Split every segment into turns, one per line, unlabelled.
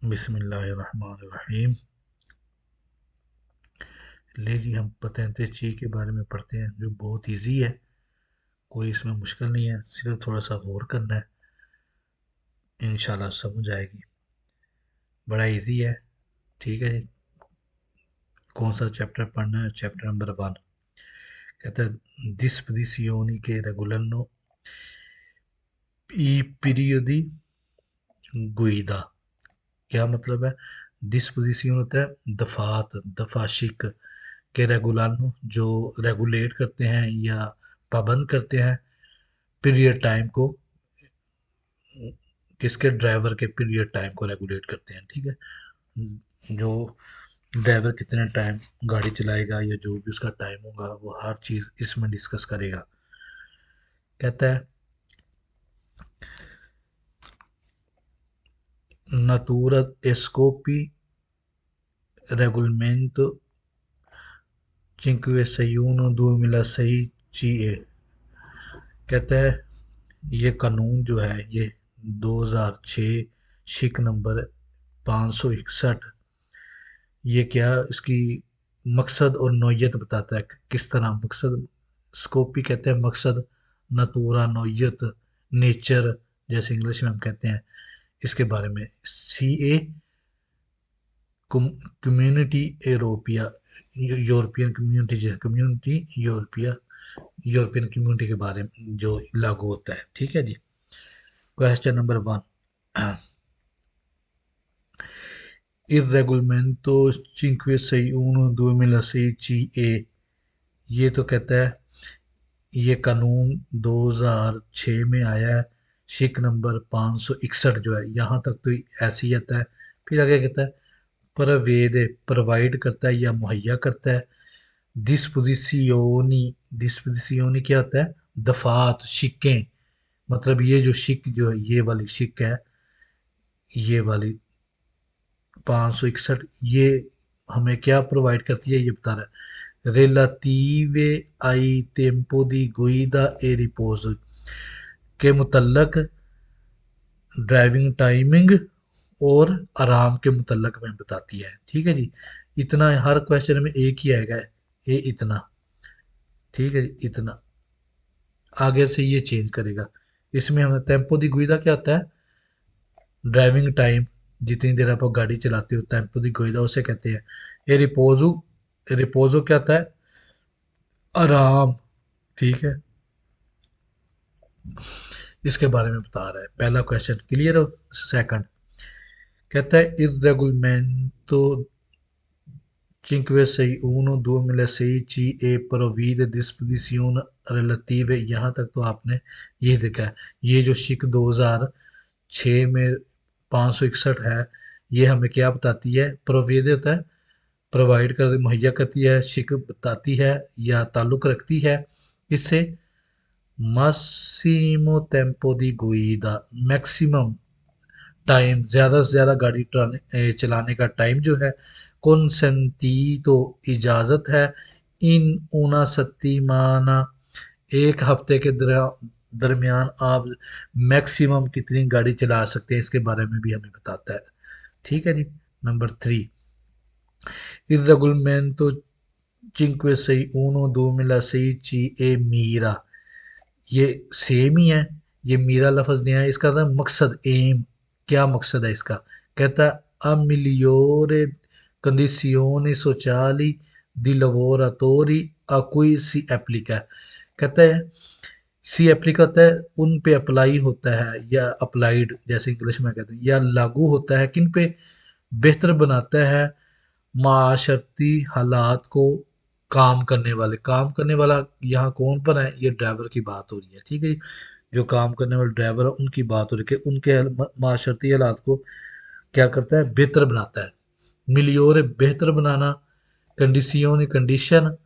बिस्मिल्लाहिर्रहमानिर्रहीम। ले जी, हम पतेंते ची के बारे में पढ़ते हैं जो बहुत इजी है। कोई इसमें मुश्किल नहीं है, सिर्फ थोड़ा सा गौर करना है, इंशाल्लाह समझ आएगी। बड़ा इजी है। ठीक है जी। कौन सा चैप्टर पढ़ना है? चैप्टर नंबर 1 कहता है disposizioni che regolano i periodi guida। क्या मतलब है? डिस्पोजिशन होता है दफात, दफाशिक के रेगुलानो जो रेगुलेट करते हैं या पाबंद करते हैं पीरियड टाइम को। किसके? ड्राइवर के पीरियड टाइम को रेगुलेट करते हैं। ठीक है। जो ड्राइवर कितने टाइम गाड़ी चलाएगा या जो भी उसका टाइम होगा वो हर चीज़ इसमें डिस्कस करेगा। कहता है natura scopi regolamento 561/2006 CE। कहता है ये कानून जो है ये 2006 शिक नंबर 561, ये क्या इसकी मकसद और नौयत बताता है कि किस तरह मकसद। स्कोपी कहते हैं मकसद, नतूरा नौयत, नेचर जैसे इंग्लिश में हम कहते हैं, इसके बारे में। सी ए कम्युनिटी यूरोपिया, यूरोपियन कम्युनिटी, जैसे कम्युनिटी यूरोपिया, यूरोपियन कम्युनिटी के बारे में जो लागू होता है। ठीक है जी। Question number 1, il regolamento 561/2006 CE। ये तो कहता है ये कानून 2006 में आया है, शिक नंबर 561 जो है, यहाँ तक तो ऐसे ही आता है। फिर आगे कहता है प्रवेद प्रोवाइड करता है या मुहैया करता है। डिस्पोजिशियोनी, डिस्पोजिशियोनी क्या होता है? दफात, शिकें। मतलब ये जो शिक जो है, ये वाली शिक है, ये वाली 561, ये हमें क्या प्रोवाइड करती है ये बता रहा है। relative ai tempo di guida e riposo के मुतल्लक ड्राइविंग टाइमिंग और आराम के मुतल्लक में बताती है। ठीक है जी। इतना हर क्वेश्चन में एक ही आएगा, ये इतना। ठीक है जी, इतना। आगे से ये चेंज करेगा। इसमें हमें टेम्पो दी गुइदा क्या होता है? ड्राइविंग टाइम, जितनी देर आप गाड़ी चलाते हो, टेम्पो दी गुइदा उसे कहते हैं। ये रिपोजो, रिपोजो क्या होता है? आराम। ठीक है, इसके बारे में बता रहा है। पहला क्वेश्चन क्लियर हो? सेकंड कहता है इर्रेगुलमेंटो 561/2006 ए प्रोवीद डिस्पोजिशन रिलेटिव। यहाँ तक तो आपने ये देखा है। ये जो शिक 2006 में 561 है, ये हमें क्या बताती है? प्रोवीद होता है प्रोवाइड कर, मुहैया करती है, शिक बताती है या ताल्लुक़ रखती है किससे? मासिमो टेम्पो दी गुइदा, मैक्सिमम टाइम, ज़्यादा से ज़्यादा गाड़ी चलाने का टाइम जो है। कौनसेंटी तो इजाज़त है। इन ऊना सत्तीमाना, एक हफ्ते के दरमियान आप मैक्सिमम कितनी गाड़ी चला सकते हैं, इसके बारे में भी हमें बताता है। ठीक है जी। नंबर 3, il regolamento 561/2006 ए मीरा, ये सेम ही है। ये मीरा लफ्ज़ नया है, इसका था मकसद, एम। क्या मकसद है इसका? कहता है a migliore condizioni sociali di lavoratori a cui si applica। कहता है सी एप्लीका होता है उन पे अप्लाई होता है, या अप्लाइड जैसे इंग्लिश में कहते हैं, या लागू होता है किन पे? बेहतर बनाता है माशरती हालात को। काम करने वाला यहाँ कौन पर है? ये ड्राइवर की बात हो रही है। ठीक है। जो काम करने वाले ड्राइवर है उनकी बात हो रही है कि उनके माशरती हालात को क्या करता है? बेहतर बनाता है। मिलियोर बेहतर बनाना, कंडीसियों कंडीशन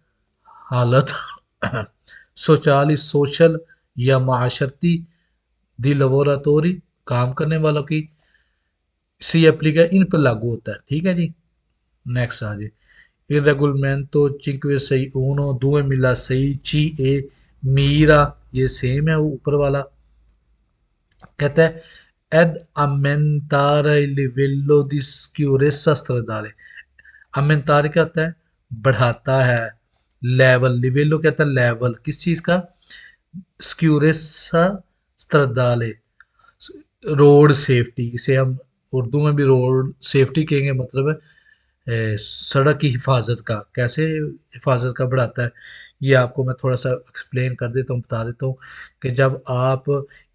हालत, सोचाली सोशल या माशरती, दी लवोरातोरी काम करने वालों की, सी एप्लीका इन पर लागू होता है। ठीक है जी। नेक्स्ट आ जाए il regolamento 561/2006 CE मीरा, ये सेम है ऊपर वाला। कहता है ed aumentare il livello di sicurezza stradale। aumentare क्या होता है, बढ़ाता है, लेवल, लिवेलो क्या होता है, लेवल किस चीज का, सिक्योरेसा stradale, रोड सेफ्टी, इसे हम उर्दू में भी रोड सेफ्टी कहेंगे, मतलब है सड़क की हिफाजत का, कैसे हिफाजत का बढ़ाता है। ये आपको मैं थोड़ा सा एक्सप्लेन कर देता हूँ, बता देता हूँ कि जब आप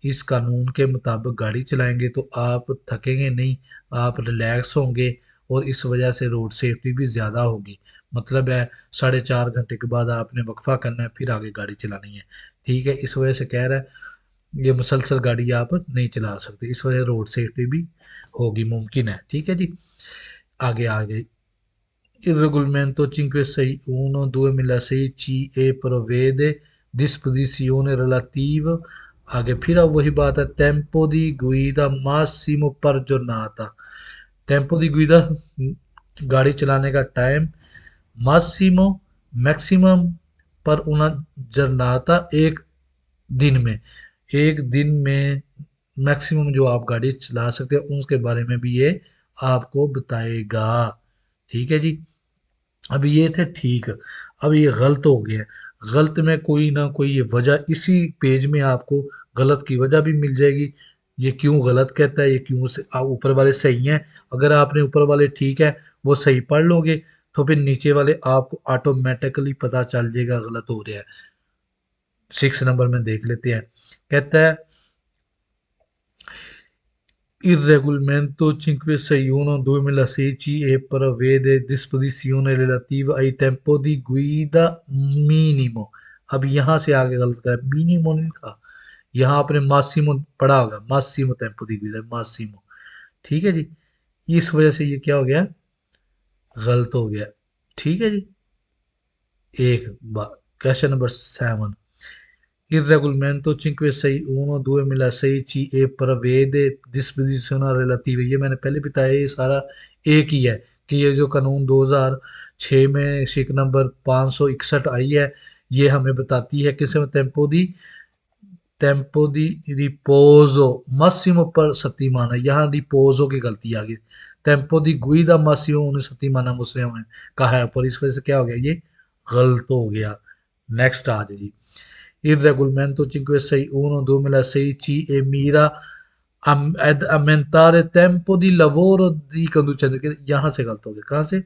इस कानून के मुताबिक गाड़ी चलाएंगे तो आप थकेंगे नहीं, आप रिलैक्स होंगे, और इस वजह से रोड सेफ्टी भी ज़्यादा होगी। मतलब है 4.5 घंटे के बाद आपने वक्फा करना है, फिर आगे गाड़ी चलानी है। ठीक है, इस वजह से कह रहा है ये मुसलसल गाड़ी आप नहीं चला सकते, इस वजह रोड सेफ्टी भी होगी, मुमकिन है। ठीक है जी, आगे आगे Il regolamento 561/2006 prevede disposizione relative आगे फिर अब वही बात है, टेम्पो दी गुइदा मासिमो पर giornata, टेम्पो दी गुइदा गाड़ी चलाने का टाइम, मासिमो मैक्सिमम, पर una giornata एक दिन में, एक दिन में मैक्सिमम जो आप गाड़ी चला सकते हैं उसके बारे में भी ये आपको बताएगा। ठीक है जी, अब ये थे ठीक, अब ये गलत हो गया। गलत में कोई ना कोई ये वजह इसी पेज में आपको गलत की वजह भी मिल जाएगी, ये क्यों गलत कहता है, ये क्यों ऊपर वाले सही हैं। अगर आपने ऊपर वाले ठीक है वो सही पढ़ लोगे तो फिर नीचे वाले आपको ऑटोमेटिकली पता चल जाएगा गलत हो रहा है। 6 नंबर में देख लेते हैं, कहता है Il regolamento 561/2016 prevede disposizioni relative ai tempo di guida minimo। अब यहाँ से आगे गलत कर, मिनिमो नहीं था, यहाँ आपने मासिमो पढ़ा होगा, मासिमो टेम्पो दी गुइदा, मासिमो। ठीक है जी, इस वजह से ये क्या हो गया, गलत हो गया। ठीक है जी, एक बात। Question number 7, Il regolamento 561/2016 e prevede disposizioni relative, ये मैंने पहले बताया, ये सारा एक ही है कि ये जो कानून 2006 में शिक नंबर 561 आई है, ये हमें बताती है किस में, टेम्पो दी रिपोजो मासिमो पर सत्तीमाना, यहाँ रिपोजो की गलती आ गई, टेम्पो दी गुइदा मासिमो उन्हें सत्तीमाना मुस्लिम ने कहा है, पर इस वजह से क्या हो गया, ये गलत हो गया। नेक्स्ट आ जाइए, Il regolamento 561/2016 e mira ad aumentare tempo di lavoro di conducente, यहाँ से गलत हो गया, कहाँ से,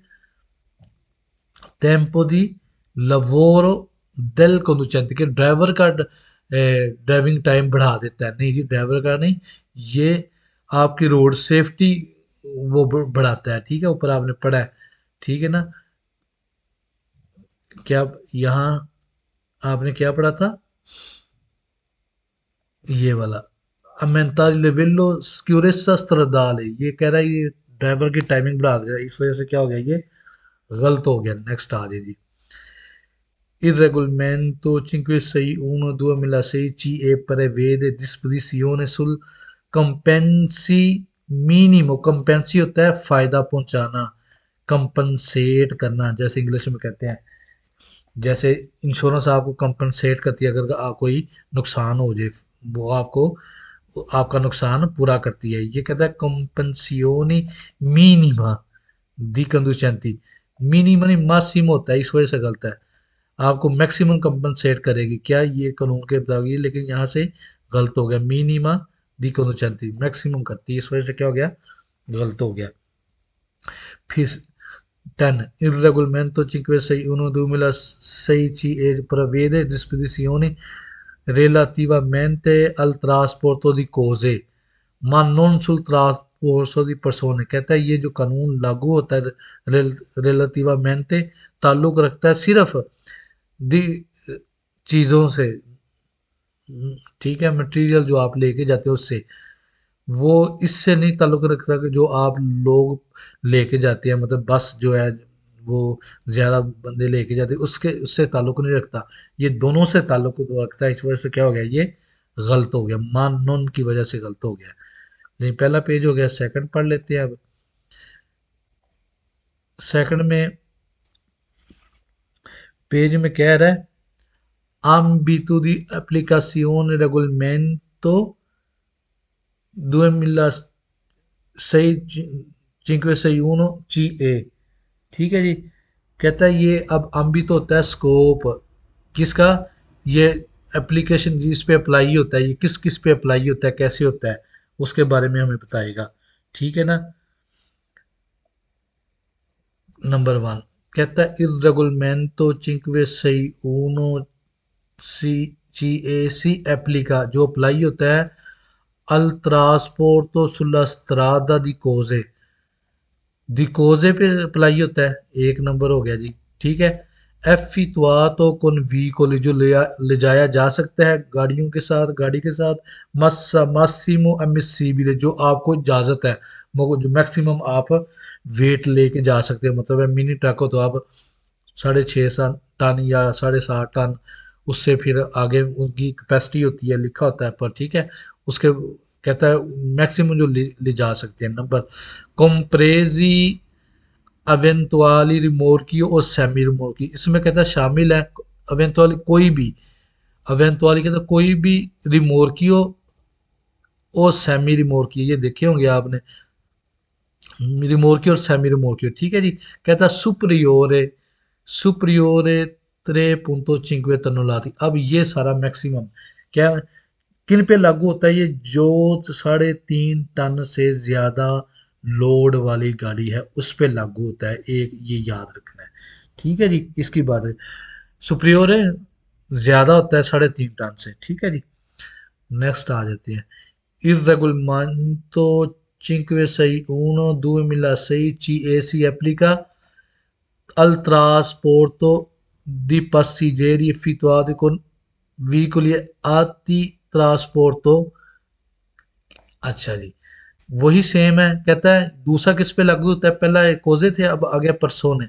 टेम्पो दी लवोरो del conducente, के ड्राइवर का ड्राइविंग टाइम बढ़ा देता है, नहीं जी, ड्राइवर का नहीं, ये आपकी रोड सेफ्टी वो बढ़ाता है। ठीक है, ऊपर आपने पढ़ा है, ठीक है ना, क्या यहाँ आपने क्या पढ़ा था, ये वाला अमेंतारी लेवेलो स्क्यूरेसा stradale, ये कह रहा है ये ड्राइवर की टाइमिंग बढ़ा देगा, इस वजह से क्या हो गया, ये गलत हो गया। नेक्स्ट आ जाइए, Il regolamento 561/2016 e prevede disposizione sul compensi minimo, कंपेंसी होता है फायदा पहुंचाना, कंपनसेट करना, जैसे इंग्लिश में कहते हैं, जैसे इंश्योरेंस आपको कंपनसेट करती है, अगर कोई नुकसान हो जाए वो आपको आपका नुकसान पूरा करती है। ये कहता है कंपनसियोनी मिनिमा दी कंदुचेंती, मिनिमम मासिम होता है, इस वजह से गलत है, आपको मैक्सिमम कंपनसेट करेगी क्या, ये कानून के मुताबिक, लेकिन यहाँ से गलत हो गया, मिनिमा दी कंदुचेंती मैक्सिमम करती है, इस वजह से क्या हो गया, गलत हो गया। फिर 10 il regolamento 561/2016 e prevede disposizioni relativamente al trasporto di cose ma non sul trasporto di persone, कहता है ये जो कानून लागू होता है रिलेटिवामेंटे, ताल्लुक रखता है सिर्फ दी चीज़ों से, ठीक है, मटेरियल जो आप लेके जाते हो उससे, वो इससे नहीं ताल्लुक रखता कि जो आप लोग लेके जाते हैं, मतलब बस जो है वो ज़्यादा बंदे लेके जाते हैं, उसके उससे ताल्लुक नहीं रखता, ये दोनों से ताल्लुक तो रखता है, इस वजह से क्या हो गया, ये गलत हो गया, मान नून की वजह से गलत हो गया। नहीं, पहला पेज हो गया, सेकंड पढ़ लेते हैं अब। सेकंड में पेज में कह रहा है ambito di applicazione regolamento 2006 ठीक है जी। कहता है ये अब आम्बित होता है स्कोप किसका, ये एप्लीकेशन जिस पे अप्लाई होता है, ये किस किस पे अप्लाई होता है, कैसे होता है, उसके बारे में हमें बताएगा। ठीक है ना। नंबर वन कहता है il regolamento 561 सी ची ए सी एप्लीका, जो अप्लाई होता है al trasporto sulla strada di cose, दिकोजे पे अप्लाई होता है, एक नंबर हो गया जी। ठीक है। एफितवातो कौन व्हीकल, जो ले जाया जा सकता है गाड़ियों के साथ, गाड़ी के साथ। मस्सा मासिमो अमिसिबल, जो आपको इजाज़त है, जो मैक्सिमम आप वेट लेके जा सकते हैं, मतलब है मिनी ट्रक हो तो आप 6.5 टन या 7.5 टन, उससे फिर आगे उनकी कैपेसिटी होती है, लिखा होता है पर। ठीक है। उसके कहता है मैक्सिमम जो ले जा सकते हैं। नंबर कॉम्प्रेजी अवेंतुअली रिमोर्की और सेमी रिमोर्की, इसमें कहता है शामिल है अवेंतुअली कोई भी, अवेंतुअली कहता है कोई भी रिमोर्की हो और सेमी रिमोर्की, ये देखे होंगे आपने, रिमोर्की और सेमी रिमोर्की। ठीक है जी। कहता है सुप्रियोरे 3.5 टनोलाती, अब ये सारा मैक्सिमम क्या किन पे लागू होता है, ये जो 3.5 टन से ज्यादा लोड वाली गाड़ी है उस पे लागू होता है, एक ये याद रखना है। ठीक है जी। इसकी बात है, सुप्रियोर है, ज्यादा होता है 3.5 टन से। ठीक है जी। नेक्स्ट आ जाते हैं il regolamento 561 2006 ci applica al trasporto di passeggeri effettuati con veicoli atti trasporto। अच्छा जी, वही सेम है। कहता है दूसरा किस पे लागू होता है, पहला कोजे थे, अब आ गया परसों ने।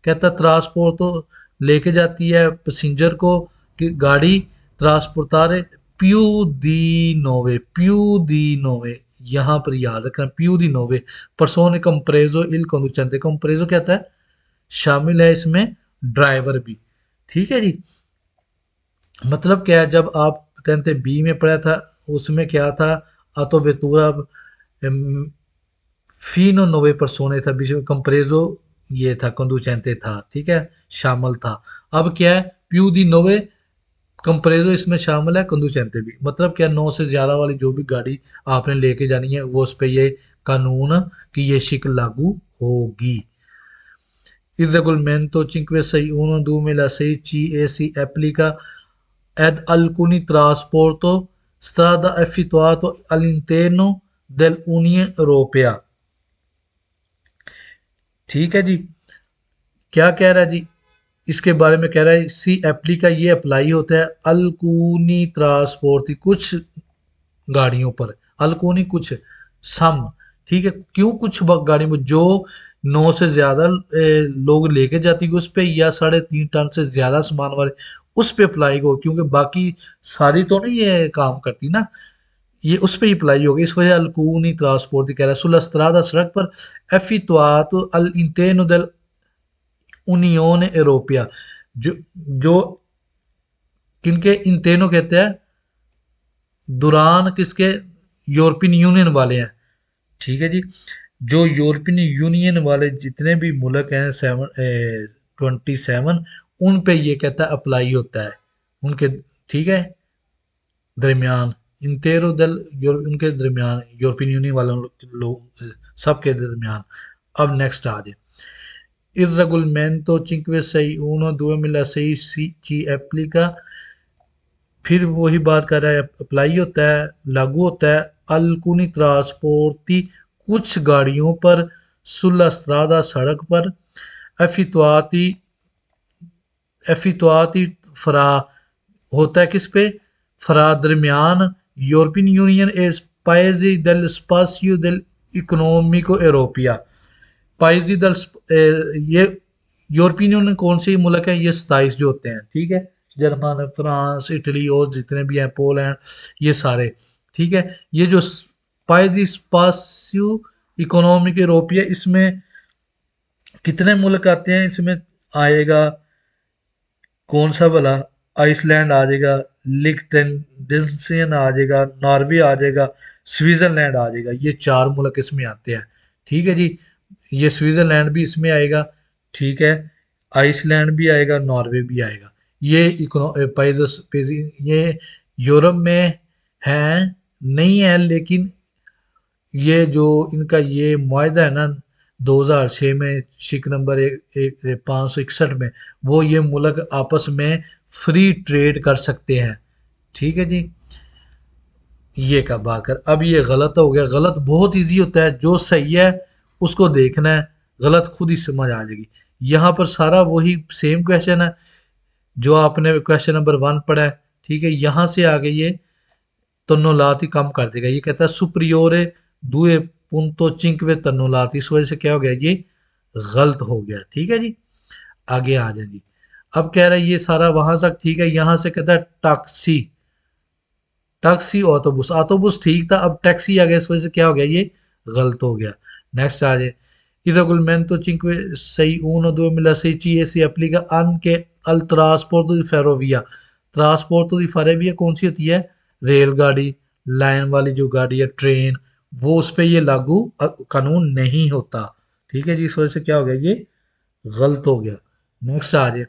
कहता है ट्रांसपोर्ट तो लेके जाती है पैसेंजर को कि गाड़ी ट्रांसपोर्टारे प्यू दी नोवे, यहाँ पर याद रखना प्यू दी नोवे परसों ने कंप्रेजो इल कंडुचेंटे, कंप्रेजो क्या था, शामिल है इसमें ड्राइवर भी। ठीक है जी। मतलब क्या है, जब आप 10th बी में पढ़ा था उसमें क्या था, अतो वेतूरा फीनो नोवे परसोने था, बीच में कंप्रेजो ये था, कंदुचेंते था। ठीक है, शामिल था। अब क्या है, प्यू दी नोवे कंप्रेजो इसमें शामिल है, कंदुचेंते भी, मतलब क्या 9 से ज्यादा वाली जो भी गाड़ी आपने लेके जानी है वो उस पे ये कानून की ये शिक लागू होगी। Il regolamento 561 2006 si applica ad alcuni trasporto strada effettuato all'interno dell'Unione Europea। ठीक है जी। क्या कह रहा है जी, इसके बारे में कह रहा है सी एप्ली का ये अप्लाई होता है अल्कूनी ट्रांसपोर्ट, कुछ गाड़ियों पर, अल्कोनी कुछ सम। ठीक है, क्यों कुछ गाड़ी में जो 9 से ज्यादा लोग लेके जाती है उस पे, या 3.5 टन से ज्यादा सामान वाले उस पे अप्लाई हो, क्योंकि बाकी सारी तो नहीं ये काम करती ना, ये उस पे ही अप्लाई होगी। इस वजह अल्कूनी ट्रांसपोर्ट कह रहा है सुlla strada सड़क पर effettuato all'interno dell'Unione Europea, जो किनके इंटेनो कहते हैं, दुरान किसके, यूरोपियन यूनियन वाले हैं। ठीक है जी। जो यूरोपियन यूनियन वाले जितने भी मुल्क हैं 27, उन पे ये कहता है अप्लाई होता है उनके, ठीक है, दरमियान, इंटेरो दल उनके दरमियान, यूरोपियन यूनियन वालों लोग सबके दरमियान। अब नेक्स्ट आ जाए il regolamento 561 2006 ci applica, फिर वही बात कर रहा है, अप्लाई होता है, लागू होता है अल्कुनी ट्रांसपोर्टी कुछ गाड़ियों पर सुल्ला स्त्रादा सड़क पर एफितवाती, एफितवाती फरा होता है किस पे, फरा दरमियान यूरोपियन यूनियन एस पाइजी दल स्पासियो दल इकोनॉमिको यूरोपिया, पाइजी दल ये यूरोपियन यूनियन कौन से मुल्क है, ये 27 जो होते हैं। ठीक है, जर्मन, फ्रांस, इटली और जितने भी हैं, पोलैंड, ये सारे। ठीक है, ये जो पाइजी स्पासियो इकोनॉमिक यूरोपिया, इसमें कितने मुल्क आते हैं, इसमें आएगा कौन सा भला, आइसलैंड आ जाएगा, लिक्टेनडेनसियन आ जाएगा, नॉर्वे आ जाएगा, स्विट्जरलैंड आ जाएगा। ये चार मुल्क इसमें आते हैं। ठीक है जी, ये स्विट्जरलैंड भी इसमें आएगा। ठीक है, आइसलैंड भी आएगा, नॉर्वे भी आएगा। ये ये यूरोप में है नहीं है, लेकिन ये जो इनका ये मुआहदा है ना 2006 में, शिक नंबर 561 में, वो ये मुल्क आपस में फ्री ट्रेड कर सकते हैं। ठीक है जी, ये का बात कर। अब ये गलत हो गया। गलत बहुत इजी होता है, जो सही है उसको देखना है, गलत खुद ही समझ आ जाएगी। यहाँ पर सारा वही सेम क्वेश्चन है जो आपने क्वेश्चन नंबर 1 पढ़ा है। ठीक है, यहाँ से आगे ये तन्नोलात ही कम कर देगा। ये कहता है सुप्रियोरे दुए पुंतो चिंकवे तन्नोलात, इस वजह से क्या हो गया, ये गलत हो गया। ठीक है जी, आगे आ जाए जी। अब कह रहा है ये सारा वहां तक ठीक है, यहां से कहता है टैक्सी, टैक्सी ऑटोबुस, ऑटोबुस ठीक था, अब टैक्सी आ गया, इस वजह से क्या हो गया, ये गलत हो गया। नेक्स्ट आ जाए, il regolamento 561/2016 si applica anche al trasporto di ferrovia। Transport दी फरेविया कौन सी होती है, रेलगाड़ी, लाइन वाली जो गाड़ी है, ट्रेन, वो उस पर ये लागू कानून नहीं होता। ठीक है जी, इस वजह से क्या हो गया, ये गलत हो गया। नेक्स्ट आ जाए,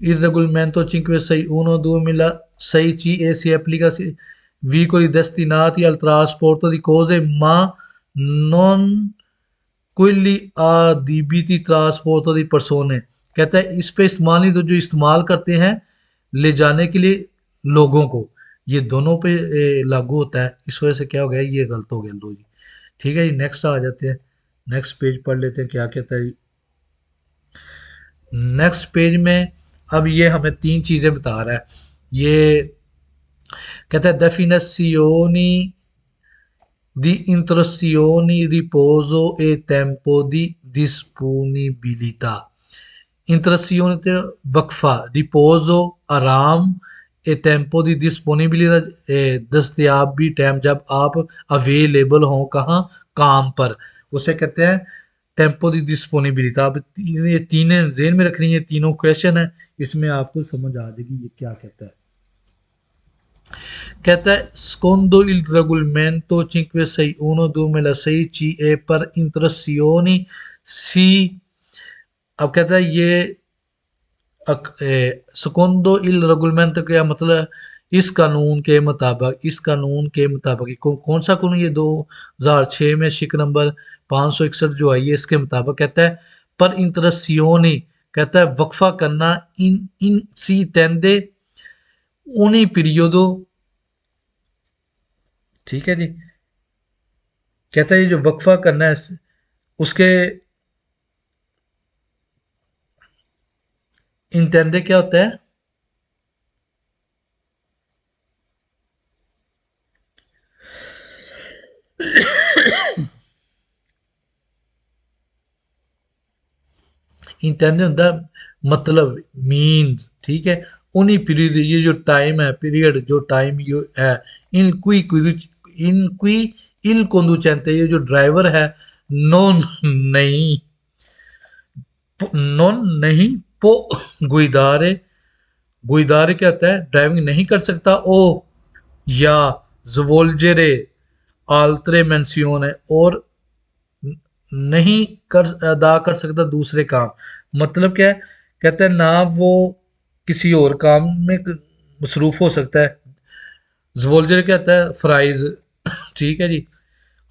il regolamento 561/2016 si applica veicoli destinati al trasporto di cose ma non quelli adibiti trasporto di persone। कहता है इस पे इस्तेमाल नहीं, तो जो इस्तेमाल करते हैं ले जाने के लिए लोगों को, ये दोनों पे लागू होता है। इस वजह से क्या हो गया, ये गलत हो गया दो जी। ठीक है जी, नेक्स्ट आ जाते हैं, नेक्स्ट पेज पढ़ लेते हैं क्या कहता है जी। नेक्स्ट पेज में अब ये हमें तीन चीजें बता रहा है। ये कहता है definizioni di intrusioni riposo e tempo di disponibilità। इंटरसियोन ते वक्फा, रिपोजो आराम, ए टेम्पो दी डिस्पोनिबिलिटी दस्तयाब भी टाइम जब आप अवेलेबल हो कहाँ, काम पर, उसे कहते हैं टेम्पो दी डिस्पोनिबिलिटी। आप ये तीनों जेन में रखनी है, तीनों क्वेश्चन है, इसमें आपको समझ आ जाएगी ये क्या कहता है। कहता है secondo il regolamento 561/2016 per intrusioni si, अब कहता है ये secondo il regolamento क्या मतलब, इस कानून के मुताबिक, इस कानून के मुताबिक कौन सा कानून, ये 2006 में शिक नंबर 561 जो आई है, इसके मुताबिक कहता है पर इंटरसियोनी, कहता है वक्फा करना इन इन सी टेंदे उन्हीं पीरियडो। ठीक है जी, कहता है ये जो वक्फा करना है उसके इंटेंडे क्या होता है, इंटेंडे होता है मतलब, मीन्स। ठीक है, उन्हीं पीरियड, ये जो टाइम है, पीरियड जो टाइम ये है, इनक्वी इनक्वी इल conducente, ये जो ड्राइवर है, नॉन नहीं, नॉन नहीं पो गुइदारे, गुइदारे क्या होता है, ड्राइविंग नहीं कर सकता, ओ या जवोल्जेरे आल्त्रे मेंसियोन है, और नहीं कर अदा कर सकता दूसरे काम। मतलब क्या है, कहता है ना वो किसी और काम में मसरूफ हो सकता है। जवोल्जर क्या होता है, फ्राइज। ठीक है जी,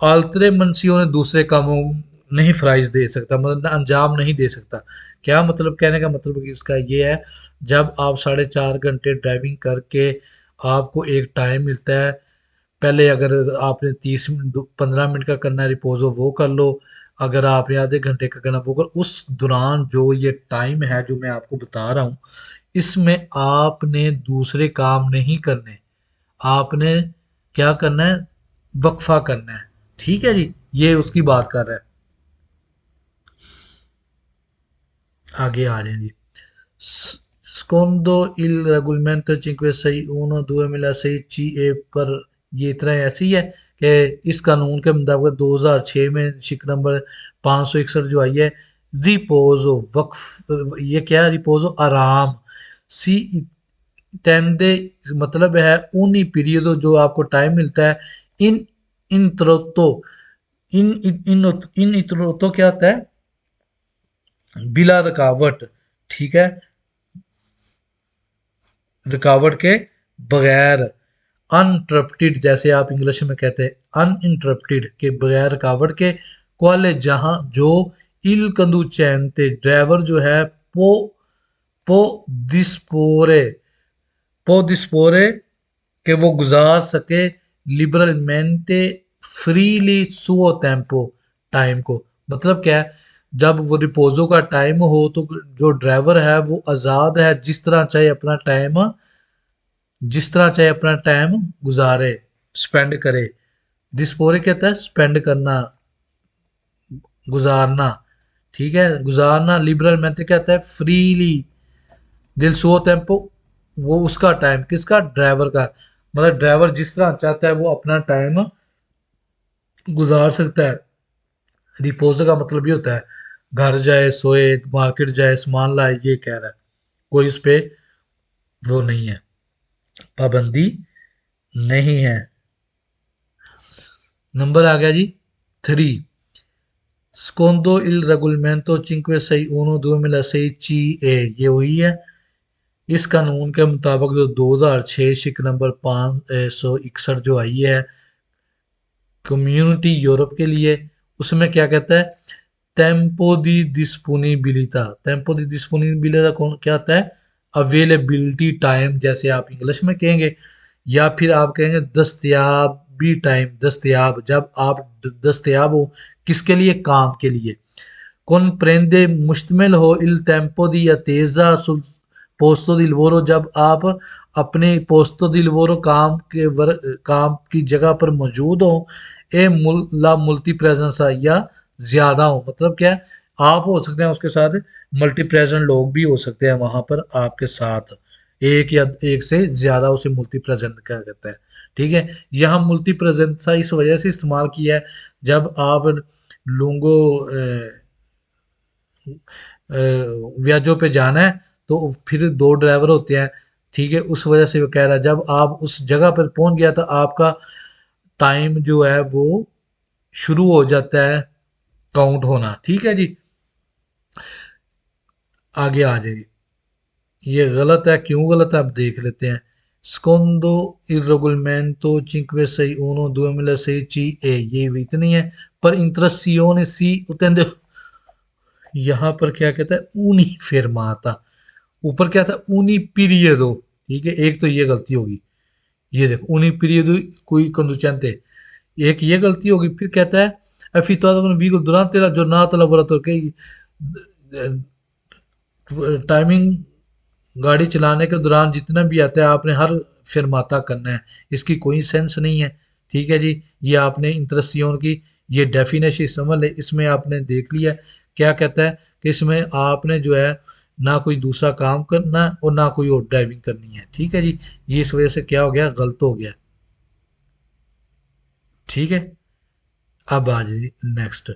आल्तरे मंसियों ने दूसरे कामों नहीं फ्राइज दे सकता, मतलब अंजाम नहीं दे सकता। क्या मतलब, कहने का मतलब कि इसका ये है, जब आप 4.5 घंटे ड्राइविंग करके आपको एक टाइम मिलता है, पहले अगर आपने 30 15 मिनट का करना है रिपोजो, वो कर लो, अगर आपने आधे घंटे का करना वो कर। उस दौरान जो ये टाइम है जो मैं आपको बता रहा हूँ, इसमें आपने दूसरे काम नहीं करने, आपने क्या करना है, वक्फा करना है। ठीक है जी, ये उसकी बात कर रहा है। आगे आ रहे हैं जी, secondo il regolamento 561/2016 पर, ये इतना ऐसी है कि इस कानून के मुताबिक 2006 में शिक नंबर 561 जो आई है, रिपोजो वक्फ, ये क्या है, रिपोजो आराम, सी टेंडे मतलब है उन्हीं पीरियडों जो आपको टाइम मिलता है, इन इन त्रोतो इन इतरोतो क्या होता है, बिला रुकावट, ठीक है, रुकावट के बगैर, अनइंटरप्टेड जैसे आप इंग्लिश में कहते हैं अनइंटरप्टेड के बगैर रुकावट के, क्वाले जहां जो इल कंदुचेंते ड्राइवर जो है पो पो दिस्पोरे पो दिस्पोरे कि वो गुजार सके लिबरलमेंटे फ्रीली सुओ टेम्पो टाइम को। मतलब क्या है, जब वो रिपोजो का टाइम हो तो जो ड्राइवर है वो आज़ाद है, जिस तरह चाहे अपना टाइम गुजारे, स्पेंड करे। डिस्पोरे कहता है स्पेंड करना, गुजारना, ठीक है, गुजारना। लिबरल में कहता है फ्रीली, दिल सो टेम्पो, वो उसका टाइम किसका, ड्राइवर का। मतलब ड्राइवर जिस तरह चाहता है वो अपना टाइम गुजार सकता है। रिपोज का मतलब ये होता है घर जाए सोए मार्केट जाए सामान लाए, ये कह रहा है, कोई उस पे वो नहीं है, पाबंदी नहीं है। नंबर आ गया जी 3, स्कोंदो इल रेगुलमेंटो चिंक्वे sei uno 2006 CE, ये हुई है। इस कानून के मुताबिक जो 2006 शिक नंबर 561 जो आई है कम्युनिटी यूरोप के लिए, उसमें क्या कहता है, टेम्पो दी डिस्पोनिबिलिटा, टेम्पो दी डिस्पोनिबिलिटा कौन क्या होता है, अवेलेबिलिटी टाइम जैसे आप इंग्लिश में कहेंगे, या फिर आप कहेंगे दस्तयाबी टाइम, दस्तयाब, जब आप दस्तयाब हो किसके लिए, काम के लिए। comprende मुश्तमिल हो इल टेम्पो दी अतेजा sul पोस्तो दी लवोरो, जब आप अपने पोस्तो दी लवोरो काम की जगह पर मौजूद हो, ला मुल्टी प्रेजेंस या ज्यादा हो। मतलब क्या है, आप हो सकते हैं उसके साथ, मल्टी प्रेजेंट लोग भी हो सकते हैं वहां पर आपके साथ, एक या एक से ज्यादा उसे मल्टी प्रेजेंट कहा जाता है। ठीक है, यहाँ मल्टी प्रेजेंट इस वजह से इस्तेमाल किया है, जब आप लोगों व्याजों पे जाना है तो फिर दो ड्राइवर होते हैं, ठीक है, उस वजह से वो कह रहा है जब आप उस जगह पर पहुंच गया तो आपका टाइम जो है वो शुरू हो जाता है काउंट होना। ठीक है जी, आगे आ जाइए। ये गलत है, क्यों गलत है आप देख लेते हैं। स्कोंदो इरेगुलमेंटो cinque sei uno 2006 CE, ये इतनी है, पर इंत्रसियोने सी उतने, यहाँ पर क्या कहता है ऊनी फेरमाता, ऊपर क्या था ऊनी पीरियडो, ठीक है, एक तो ये गलती होगी, ये देखो ऊनी पीरियडो कोई कंदुचेंते, एक ये गलती होगी। फिर कहता है एफितादो वीगो durante la giornata lavoratori के टाइमिंग, गाड़ी चलाने के दौरान जितना भी आता है आपने हर फिरमाता करना है, इसकी कोई सेंस नहीं है। ठीक है जी, ये आपने इंतरसियोन की ये डेफिनेशन समझ ले, इसमें आपने देख लिया क्या कहता है कि इसमें आपने जो है ना कोई दूसरा काम करना है और ना कोई और ड्राइविंग करनी है। ठीक है जी, ये इस वजह से क्या हो गया, गलत हो गया। ठीक है, अब आ जाइए next,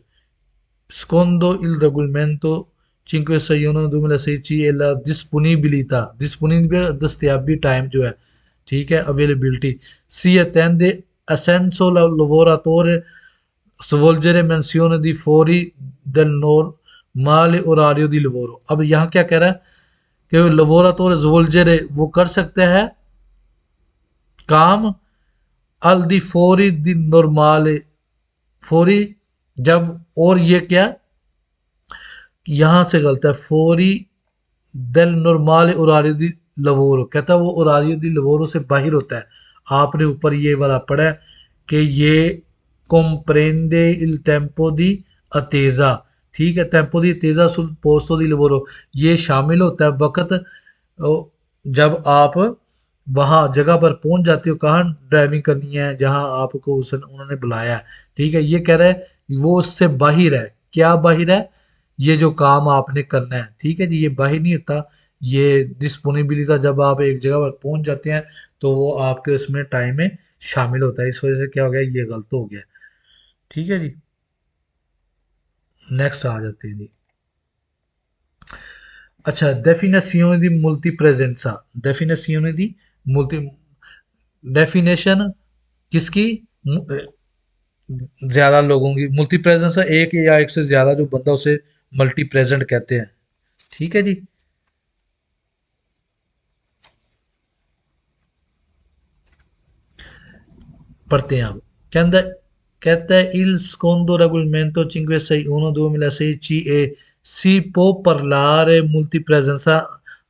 secondo il regolamento 561 2016 e la disponibilità दस्तयाबी टाइम जो है, ठीक है, availability, si attende ascenso lavoratore svolgere menzione di fuori del normale orario di lavoro। अब यहाँ क्या कह रहा है कि lavoratore svolgere वो कर सकते हैं काम, al di fuori di normale, फौरी, जब, और ये क्या, यहां से गलत है, फोरी del normale orario di lavoro, कहता है वो orario di lavoro से बाहर होता है। आपने ऊपर ये वाला पढ़ा है कि ये comprende il tempo di attesa, ठीक है, टेम्पो दी तेजा सुल पोस्तो दी लवोरो, ये शामिल होता है वक्त जब आप वहां जगह पर पहुंच जाते हो, कहाँ ड्राइविंग करनी है जहां आपको उन्होंने बुलाया है। ठीक है, ये कह रहा है वो उससे बाहर है, क्या बाहर है, ये जो काम आपने करना है। ठीक है जी, ये बाहर नहीं होता, ये डिस्पोनिबिलिटी जब आप एक जगह पर पहुंच जाते हैं तो वो आपके उसमें टाइम में शामिल होता है, इस वजह से क्या हो गया, ये गलत हो गया। ठीक है जी, नेक्स्ट आ जाते हैं जी। अच्छा, definizione di multipresenza, definizione di multi definition किसकी? ज्यादा लोगों की। मल्टी प्रेजेंस है एक या एक से ज्यादा जो बंदा, उसे मल्टी प्रेजेंट कहते हैं। ठीक है जी। पढ़ते हैं आप। कहता कहता है il secondo regolamento 561 2006 CE si può parlare multipresenza,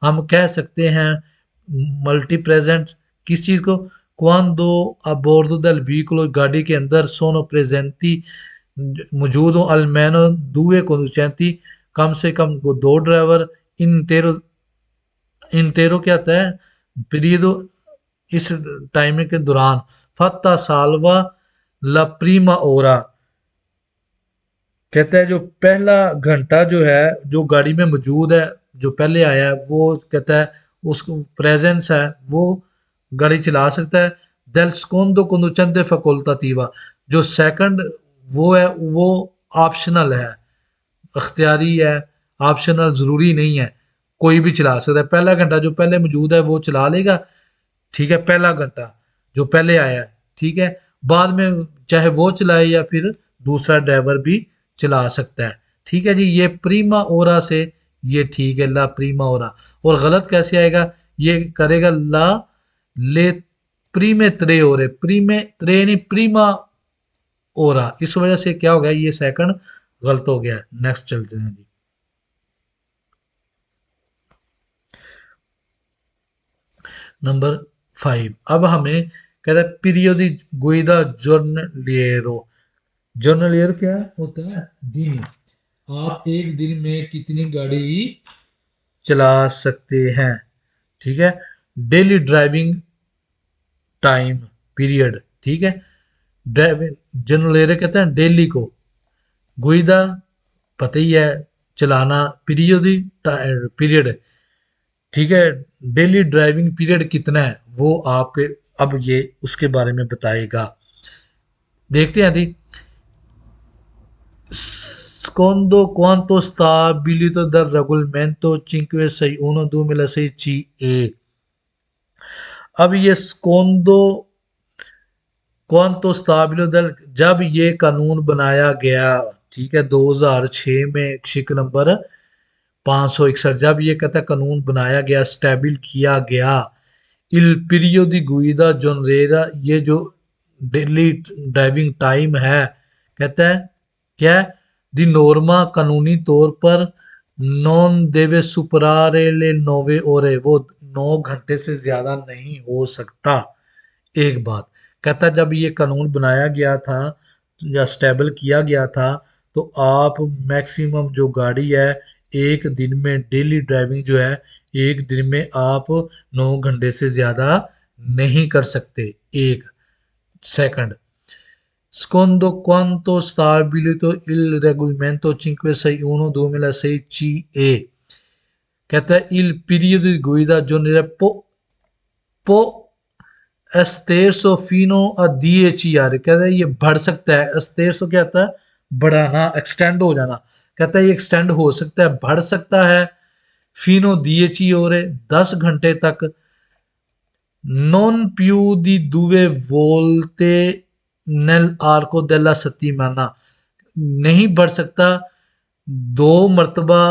हम कह सकते हैं मल्टी प्रेजेंट किस चीज को? quando a bordo del veicolo, गाड़ी के अंदर sono presenti मौजूद हो almeno due conducenti, कम से कम वो दो ड्राइवर, intero इंटेरो क्या आता है? पीरियड, इस टाइम के दौरान। फत्ता सालवा ला प्रीमा ओरा, कहता है जो पहला घंटा जो है, जो गाड़ी में मौजूद है, जो पहले आया है, वो कहता है उसको प्रेजेंस है, वो गाड़ी चला सकता है। del secondo conducente facoltativa, जो सेकंड वो है, वो ऑप्शनल है, अख्तियारी है, ऑप्शनल ज़रूरी नहीं है, कोई भी चला सकता है। पहला घंटा जो पहले मौजूद है वो चला लेगा, ठीक है, पहला घंटा जो पहले आया है, ठीक है। बाद में चाहे वो चलाए या फिर दूसरा ड्राइवर भी चला सकता है। ठीक है जी, ये प्रीमा ओरा से ये ठीक है, ला प्रीमा ओरा। और गलत कैसे आएगा? ये करेगा ला ले प्रीमे त्रे ओरे, प्रीमे त्रे नहीं, प्रीमा ओरा। इस वजह से क्या हो गया, ये सेकंड गलत हो गया। नेक्स्ट चलते हैं जी। नंबर 5। अब हमें कहता है पीरियोडी गुइदा जर्नलिएरो। जर्नलियर क्या होता है? दिन। आप एक दिन में कितनी गाड़ी चला सकते हैं? ठीक है। डेली ड्राइविंग टाइम पीरियड, ठीक है। ड्राइविंग जर्नलियर कहते हैं डेली को, गुइदा पता ही है चलाना, पीरियोडी पीरियड, ठीक है। डेली ड्राइविंग पीरियड कितना है वो आपके, अब ये उसके बारे में बताएगा। देखते हैं जी। Secondo quanto stabilito dal regolamento 561 2006 CE, अब ये स्कोंदो quanto stabilo del, जब ये कानून बनाया गया, ठीक है, 2006 में शिक नंबर 561, जब ये कहता है कानून बनाया गया, स्टेबल किया गया, इल पीरियो दी गुइदा जोनरेरा, ये जो डेली ड्राइविंग टाइम है, कहता है क्या? दी नॉर्मा, कानूनी तौर पर, नॉन देवे सुपरारे ले नोवे ओरे, वो 9 घंटे से ज्यादा नहीं हो सकता। एक बात कहता है, जब ये कानून बनाया गया था या स्टेबल किया गया था, तो आप मैक्सिमम जो गाड़ी है, एक दिन में डेली ड्राइविंग जो है, एक दिन में आप 9 घंटे से ज्यादा नहीं कर सकते। एक second. Secondo quanto stabilito il regolamento 561 2006 CE, कहता है il periodo di guida giornaliera può esterso fino a 10 कहता है ये बढ़ सकता है। esterso क्या होता है? बढ़ाना, एक्सटेंड हो जाना। कहता है ये एक्सटेंड हो सकता है, बढ़ सकता है। फीनो 10 ore, 10 घंटे तक। Non più di 2 volte nell'arco della settimana, नहीं बढ़ सकता 2 मरतबा,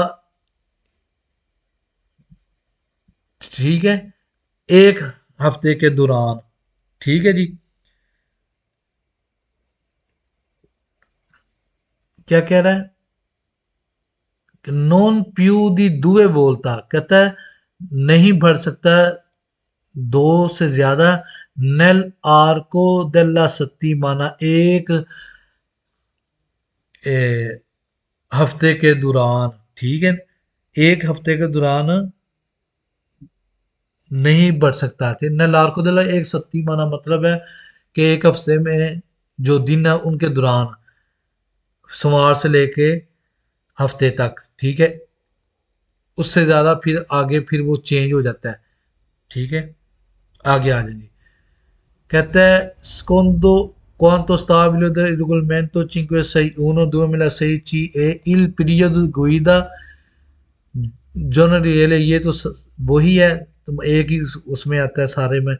ठीक है, एक हफ्ते के दौरान। ठीक है जी। क्या कह रहा है? नॉन प्यू दी दुए बोलता, कहता है नहीं बढ़ सकता दो से ज्यादा, नेल आर्को देला सत्ती माना, एक हफ्ते के दौरान, ठीक है, एक हफ्ते के दौरान नहीं बढ़ सकता। ठीक, नेल आर्को देला एक सत्ती माना मतलब है कि एक हफ्ते में जो दिन है उनके दौरान, सोमवार से लेके हफ्ते तक, ठीक है, उससे ज़्यादा फिर आगे फिर वो चेंज हो जाता है। ठीक है, आगे आ जाएंगे। कहता है secondo quanto stabile dal regolamento 561 2006 CE il periodo di guida genre real है, ये तो वही है, तुम एक ही उसमें आता है सारे में।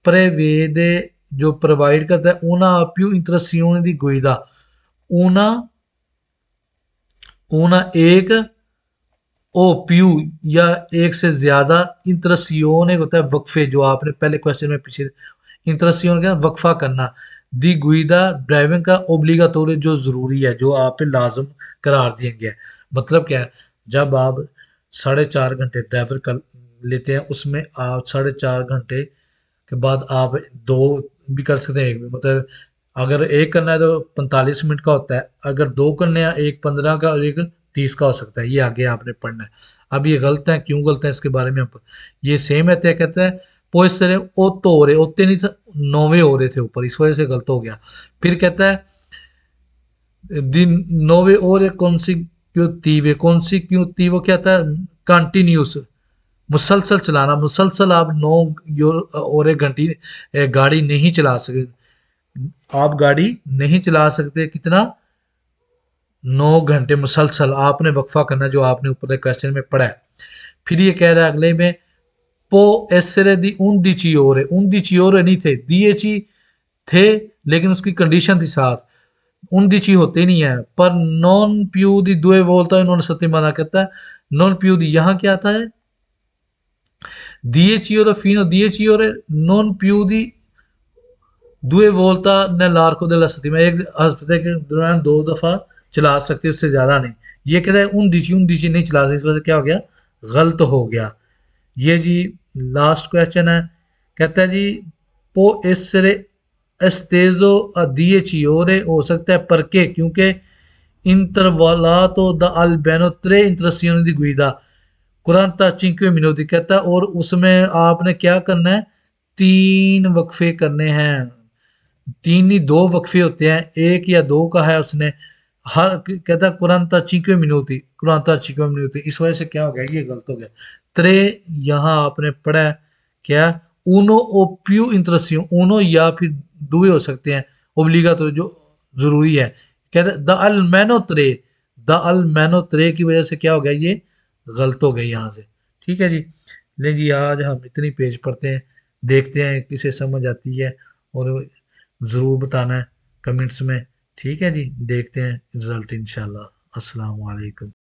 प्रेवेदे जो प्रोवाइड करता है, una più interazione di guida, una una एक, ओ प्यू या एक से ज्यादा, इंतरसियोन एक होता है वक्फे, जो आपने पहले क्वेश्चन में पीछे, इंतरसियोन क्या, वक्फा करना। दी गुइदा ड्राइविंग का, ओब्लिगाटोरी जो जरूरी है, जो आप पे लाजम करार दिया गया है। मतलब क्या है, जब आप 4.5 घंटे ड्राइवर कर लेते हैं, उसमें आप 4.5 घंटे के बाद आप दो भी कर सकते हैं, एक भी, मतलब अगर एक करना है तो 45 मिनट का होता है, अगर दो करने हैं, एक 15 का और एक 30 का हो सकता है। ये आगे आपने पढ़ना है। अब ये गलत है, क्यों गलत है इसके बारे में हम, ये सेम है, क्या कहता है, पोइसरे ओतो हो रहे, ओते नहीं था, नौवे हो रहे थे ऊपर, इस वजह से गलत हो गया। फिर कहता है दिन नोवे और कॉन्सिक्यूटिव क्या था, कंटिन्यूस, मुसलसल चलाना, मुसलसल आप 9 और 1 घंटी गाड़ी नहीं चला सकते, आप गाड़ी नहीं चला सकते, कितना, 9 घंटे मुसलसल आपने वक्फा करना, जो आपने ऊपर क्वेश्चन में पढ़ा है। फिर ये कह रहा है अगले में, पो एसरे दी उन दी चियोरे नहीं थे, दिए ची थे, लेकिन उसकी कंडीशन थी साथ, उन दी ची होते नहीं है, पर नॉन प्यू दी दुए बोलता है, इन्होंने सत्य माना कहता है, नॉन प्यू दी यहाँ क्या आता है, दिए चियोरे फीनो दिए चियोरे नॉन प्यू दी दुए वोल्टा ने लार्को दे ला सकती, मैं एक हफ्ते के दौरान 2 दफा चला सकती, उससे ज्यादा नहीं। ये कहता है उन दिची नहीं चला सकती, इस वजह से क्या हो गया, गलत हो गया। ये जी लास्ट क्वेश्चन है, कहता है जी पो एसरे एस्तेजो दिए चियोरे हो सकता है पर के, क्योंकि इंटरवालातो द अल्बेनो त्रे इंटरसियोन दी गुइदा 45 मिनट कहता है, और उसमें आपने क्या करना है, 3 वक्फे करने हैं, तीन ही, 2 वक्फे होते हैं, एक या दो का है उसने, हर कहता है कुरानता चीकवे मिनोती, कुरानता चीकवे मिनोती, इस वजह से क्या हो गया, ये गलत हो गया। त्रे यहाँ आपने पढ़ा है क्या, ऊनो ओ प्यू इंटरसियो, ऊनो या फिर दुए हो सकते हैं, ओब्लिगा तो जो जरूरी है, कहते हैं द अल मैनो त्रे, द अल मैनो त्रे की वजह से क्या हो गया, ये गलत हो गई यहाँ से। ठीक है जी, ले जी आज हम इतनी पेज पढ़ते हैं, देखते हैं किसे समझ आती है, और ज़रूर बताना है कमेंट्स में। ठीक है जी, देखते हैं रिजल्ट इंशाल्लाह। अस्सलाम वालेकुम।